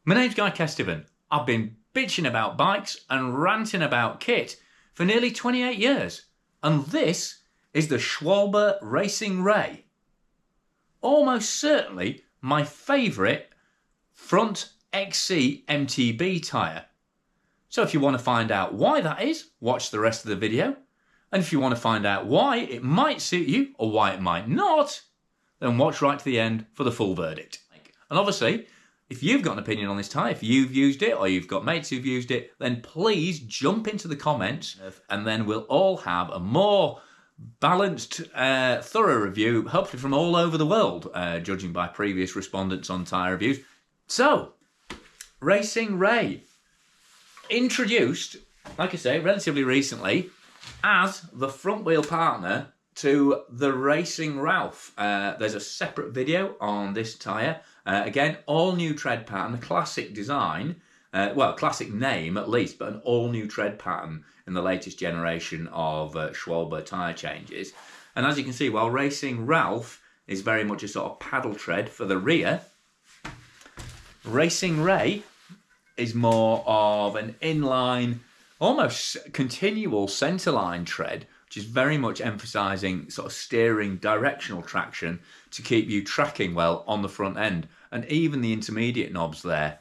My name's Carcass. I've been bitching about bikes and ranting about kit for nearly 28 years, and this is the Schwalbe Racing Ray. Almost certainly my favourite front XC MTB tyre. So if you want to find out why that is, watch the rest of the video. And if you want to find out why it might suit you or why it might not, then watch right to the end for the full verdict. And obviously, if you've got an opinion on this tyre, if you've used it or you've got mates who've used it, then please jump into the comments and then we'll all have a more balanced, thorough review, hopefully from all over the world, judging by previous respondents on tyre reviews. So, Racing Ray, introduced, like I say, relatively recently, as the front wheel partner to the Racing Ralph. There's a separate video on this tyre. Again, all new tread pattern, a classic design, well, classic name at least, but an all new tread pattern in the latest generation of Schwalbe tyre changes. And as you can see, while Racing Ralph is very much a sort of paddle tread for the rear, Racing Ray is more of an inline, almost continual centerline tread, which is very much emphasising sort of steering directional traction to keep you tracking well on the front end. And even the intermediate knobs there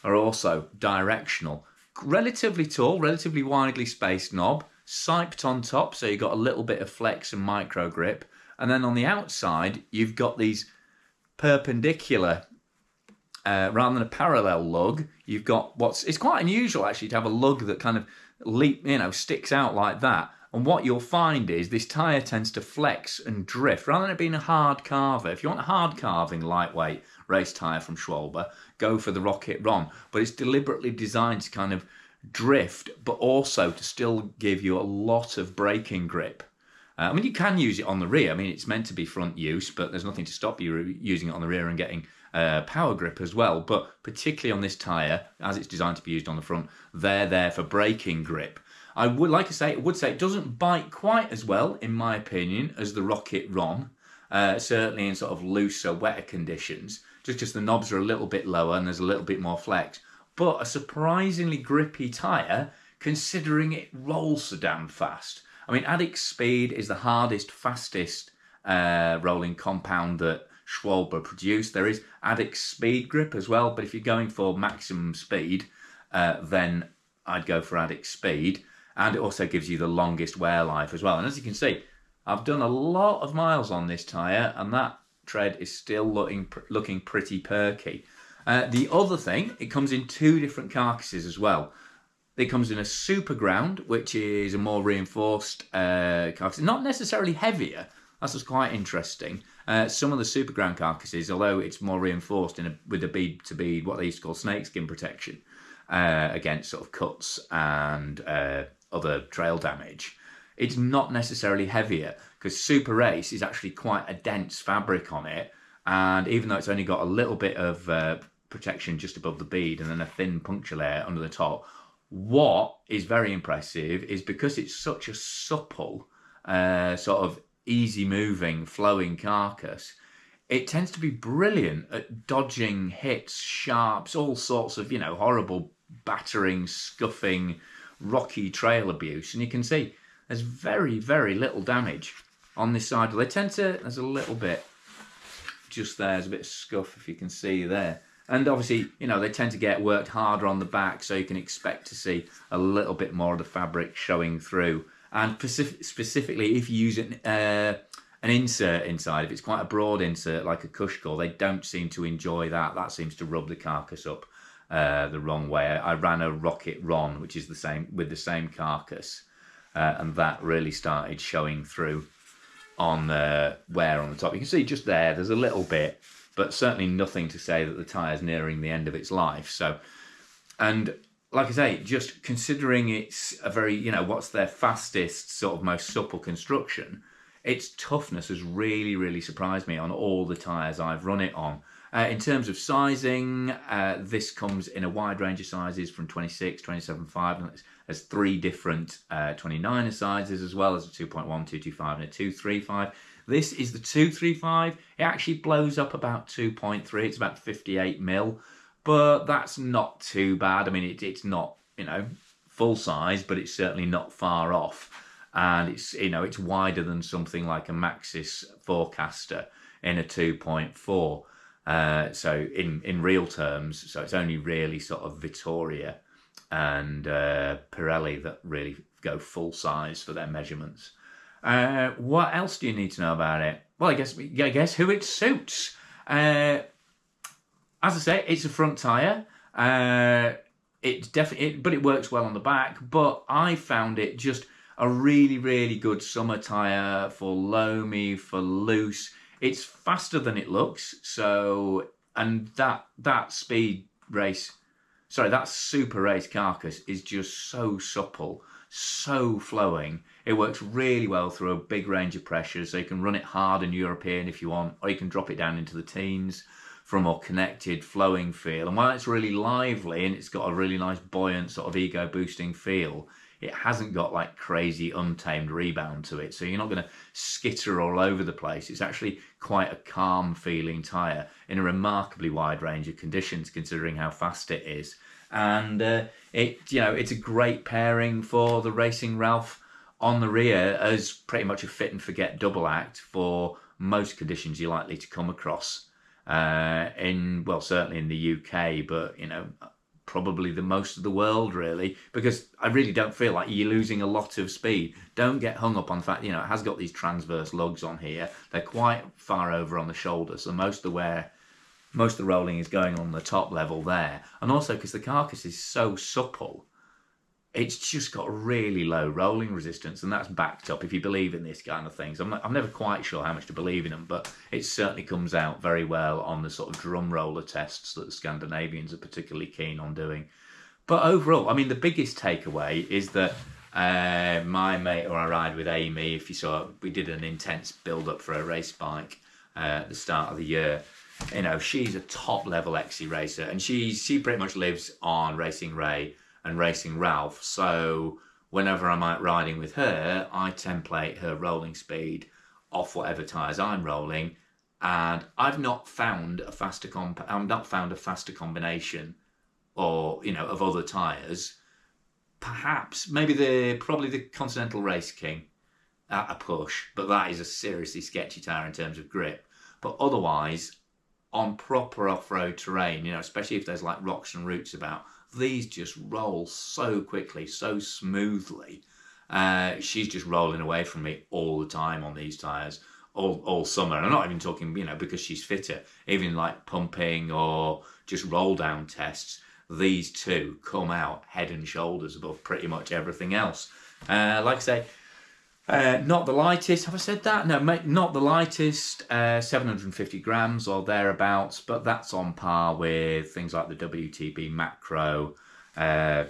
are also directional. Relatively tall, relatively widely spaced knob, siped on top, so you've got a little bit of flex and micro grip. And then on the outside, you've got these perpendicular, rather than a parallel lug, you've got it's quite unusual actually to have a lug that kind of sticks out like that. And what you'll find is this tyre tends to flex and drift rather than it being a hard carver. If you want a hard carving, lightweight race tyre from Schwalbe, go for the Rocket Ron. But it's deliberately designed to kind of drift, but also to still give you a lot of braking grip. I mean, you can use it on the rear. I mean, it's meant to be front use, but there's nothing to stop you using it on the rear and getting power grip as well. But particularly on this tyre, as it's designed to be used on the front, they're there for braking grip. I would say it doesn't bite quite as well, in my opinion, as the Rocket Ron. Certainly in sort of looser, wetter conditions. Just the knobs are a little bit lower and there's a little bit more flex. But a surprisingly grippy tyre, considering it rolls so damn fast. I mean, Addict Speed is the hardest, fastest rolling compound that Schwalbe produced. There is Addict Speed grip as well, but if you're going for maximum speed, then I'd go for Addict Speed. And it also gives you the longest wear life as well. And as you can see, I've done a lot of miles on this tyre, and that tread is still looking pretty perky. The other thing, it comes in two different carcasses as well. It comes in a super ground, which is a more reinforced carcass, not necessarily heavier. That's just quite interesting. Some of the super ground carcasses, although it's more reinforced with a bead to bead, what they used to call snakeskin protection, against sort of cuts and other trail damage, it's not necessarily heavier, because Super Race is actually quite a dense fabric on it, and even though it's only got a little bit of protection just above the bead and then a thin puncture layer under the top, what is very impressive is because it's such a supple, sort of easy moving, flowing carcass, it tends to be brilliant at dodging hits, sharps, all sorts of, horrible battering, scuffing, rocky trail abuse. And you can see there's very, very little damage on this side. There's a little bit just there, there's a bit of scuff if you can see there. And obviously, they tend to get worked harder on the back, so you can expect to see a little bit more of the fabric showing through. And specifically, if you use an insert inside, if it's quite a broad insert like a Cushcore, they don't seem to enjoy that. That seems to rub the carcass up the wrong way. I ran a Rocket Ron, which is the same with the same carcass, and that really started showing through on wear on the top. You can see just there's a little bit, but certainly nothing to say that the tyre's nearing the end of its life. So, and like I say, just considering it's a very, what's their fastest, sort of most supple construction, its toughness has really, really surprised me on all the tyres I've run it on. In terms of sizing, this comes in a wide range of sizes from 26, 27.5, and there's three different 29er sizes, as well as a 2.1, 225 and a 235. This is the 235. It actually blows up about 2.3. It's about 58 mil. but that's not too bad. I mean, it's not, full size, but it's certainly not far off. And it's wider than something like a Maxxis Forecaster in a 2.4. So in real terms, so it's only really sort of Vittoria and Pirelli that really go full size for their measurements. What else do you need to know about it? Well, I guess who it suits. As I say, it's a front tyre. It's definitely, but it works well on the back. But I found it just a really, really good summer tyre for loamy, for loose. It's faster than it looks. So, and that super race Carcass is just so supple, so flowing. It works really well through a big range of pressures. So you can run it hard and European if you want, or you can drop it down into the teens for a more connected, flowing feel. And while it's really lively and it's got a really nice, buoyant, sort of ego-boosting feel, it hasn't got like crazy, untamed rebound to it. So you're not going to skitter all over the place. It's actually quite a calm feeling tyre in a remarkably wide range of conditions, considering how fast it is. And it's a great pairing for the Racing Ralph on the rear as pretty much a fit and forget double act for most conditions you're likely to come across. Certainly in the UK, but probably the most of the world really, because I really don't feel like you're losing a lot of speed. Don't get hung up on the fact it has got these transverse lugs on here. They're quite far over on the shoulders, so most of the rolling is going on the top level there. And also because the Carcass is so supple, it's just got really low rolling resistance, and that's backed up if you believe in this kind of things. I'm never quite sure how much to believe in them, but it certainly comes out very well on the sort of drum roller tests that the Scandinavians are particularly keen on doing. But overall, I mean, the biggest takeaway is that my mate, or I ride with Amy, if you saw, we did an intense build-up for a race bike at the start of the year. She's a top-level XC racer, and she pretty much lives on Racing Ray and Racing Ralph. So whenever I'm out riding with her, I template her rolling speed off whatever tyres I'm rolling, and I've not found a faster combination or of other tyres. Perhaps probably the Continental Race King at a push, but that is a seriously sketchy tyre in terms of grip. But otherwise, on proper off-road terrain, especially if there's like rocks and roots about, these just roll so quickly, so smoothly. She's just rolling away from me all the time on these tyres, all summer. And I'm not even talking, because she's fitter. Even like pumping or just roll down tests, these two come out head and shoulders above pretty much everything else. Like I say, not the lightest, have I said that? No, not the lightest, 750 grams or thereabouts, but that's on par with things like the WTB Macro and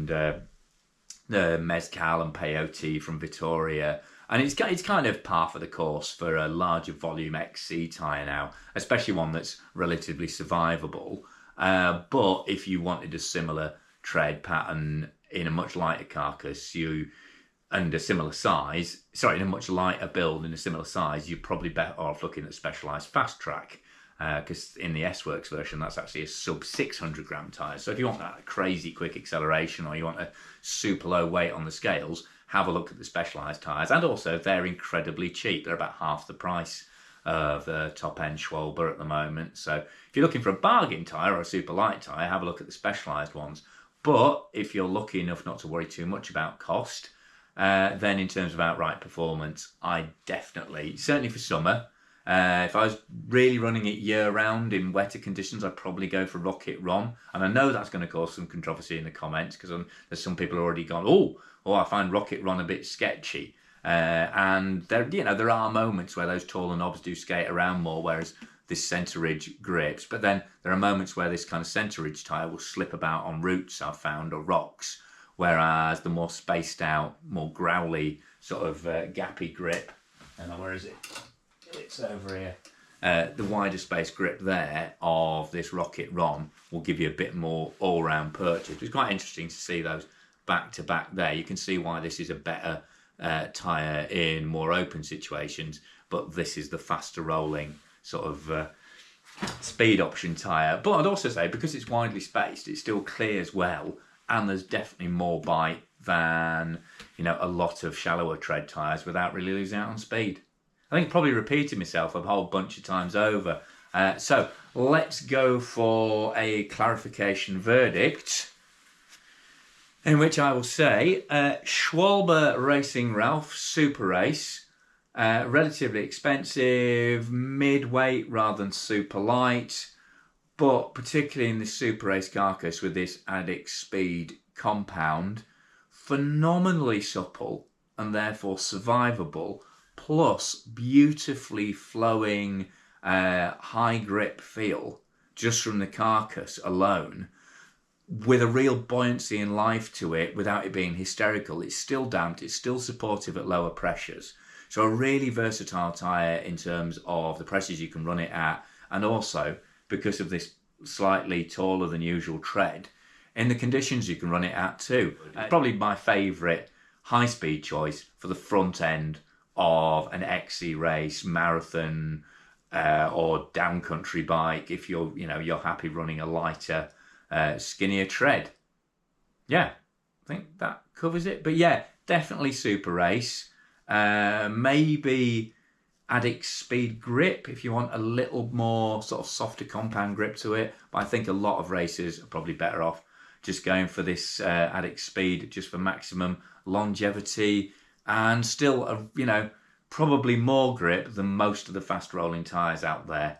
the Mezcal and Peyote from Vittoria. And it's kind of par for the course for a larger volume XC tyre now, especially one that's relatively survivable. But if you wanted a similar tread pattern in a much lighter Carcass, and a similar size, in a much lighter build in a similar size, you're probably better off looking at Specialized Fast Track, because in the S-Works version, that's actually a sub 600 gram tyre. So if you want that crazy quick acceleration, or you want a super low weight on the scales, have a look at the Specialized tyres. And also, they're incredibly cheap. They're about half the price of the top-end Schwalbe at the moment. So if you're looking for a bargain tyre or a super light tyre, have a look at the Specialized ones. But if you're lucky enough not to worry too much about cost, then in terms of outright performance, I definitely, certainly for summer, if I was really running it year-round in wetter conditions, I'd probably go for Rocket Ron. And I know that's going to cause some controversy in the comments, because there's some people already gone, oh, I find Rocket Ron a bit sketchy. And there are moments where those taller knobs do skate around more, whereas this centre ridge grips. But then there are moments where this kind of centre ridge tyre will slip about on roots, I've found, or rocks. Whereas the more spaced out, more growly, sort of gappy grip, and where is it? It's over here. The wider space grip there of this Rocket Ron will give you a bit more all-round purchase. It's quite interesting to see those back-to-back there. You can see why this is a better tyre in more open situations, but this is the faster rolling sort of speed option tyre. But I'd also say, because it's widely spaced, it still clears well, and there's definitely more bite than, you know, a lot of shallower tread tyres without really losing out on speed. I think probably repeated myself a whole bunch of times over. So let's go for a clarification verdict, in which I will say Schwalbe Racing Ray Super Race, relatively expensive, mid-weight rather than super light, but particularly in the Super Race Carcass with this Addict Speed compound, phenomenally supple and therefore survivable, plus beautifully flowing high grip feel just from the Carcass alone, with a real buoyancy and life to it without it being hysterical. It's still damped, it's still supportive at lower pressures. So a really versatile tyre in terms of the pressures you can run it at, and also because of this slightly taller than usual tread, in the conditions you can run it at too. Probably my favourite high speed choice for the front end of an XC race, marathon, or downcountry bike, if you're happy running a lighter, skinnier tread. Yeah, I think that covers it. But yeah, definitely Super Race. Maybe Addict Speed Grip if you want a little more sort of softer compound grip to it. But I think a lot of racers are probably better off just going for this Addict Speed, just for maximum longevity and still, probably more grip than most of the fast rolling tyres out there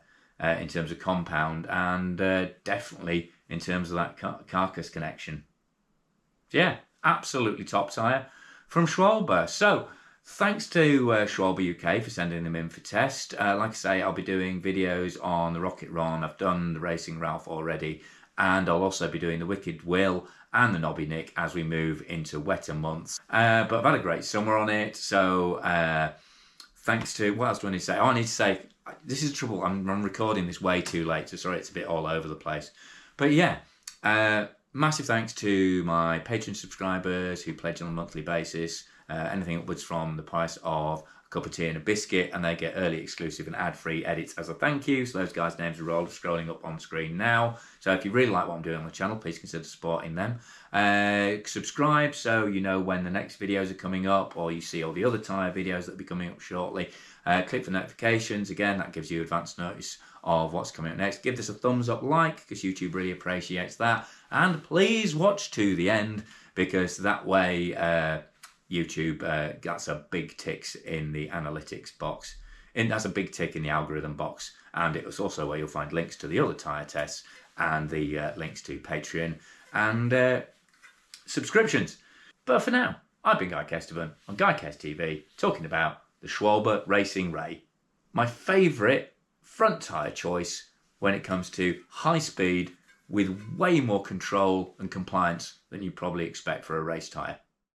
in terms of compound, and definitely in terms of that Carcass connection. So yeah, absolutely top tyre from Schwalbe. So thanks to Schwalbe UK for sending them in for test. Like I say, I'll be doing videos on the Rocket Ron. I've done the Racing Ralph already, and I'll also be doing the Wicked Will and the Nobby Nick as we move into wetter months. But I've had a great summer on it, so thanks to, what else do I need to say? Oh, I need to say, this is the trouble, I'm recording this way too late, so sorry it's a bit all over the place. But yeah, massive thanks to my Patreon subscribers who pledge on a monthly basis, anything upwards from the price of a cup of tea and a biscuit, and they get early exclusive and ad-free edits as a thank you. So those guys' names are all scrolling up on screen now. So if you really like what I'm doing on the channel, please consider supporting them. Subscribe so you know when the next videos are coming up, or you see all the other tyre videos that will be coming up shortly. Click for notifications. Again, that gives you advance notice of what's coming up next. Give this a thumbs up, like, because YouTube really appreciates that. And please watch to the end, because that way YouTube gets a big tick in the analytics box. That's a big tick in the algorithm box. And it's also where you'll find links to the other tyre tests and the links to Patreon and subscriptions. But for now, I've been Guy Kesterman on Guycast TV, talking about the Schwalbe Racing Ray. My favourite front tyre choice when it comes to high speed with way more control and compliance than you probably expect for a race tyre.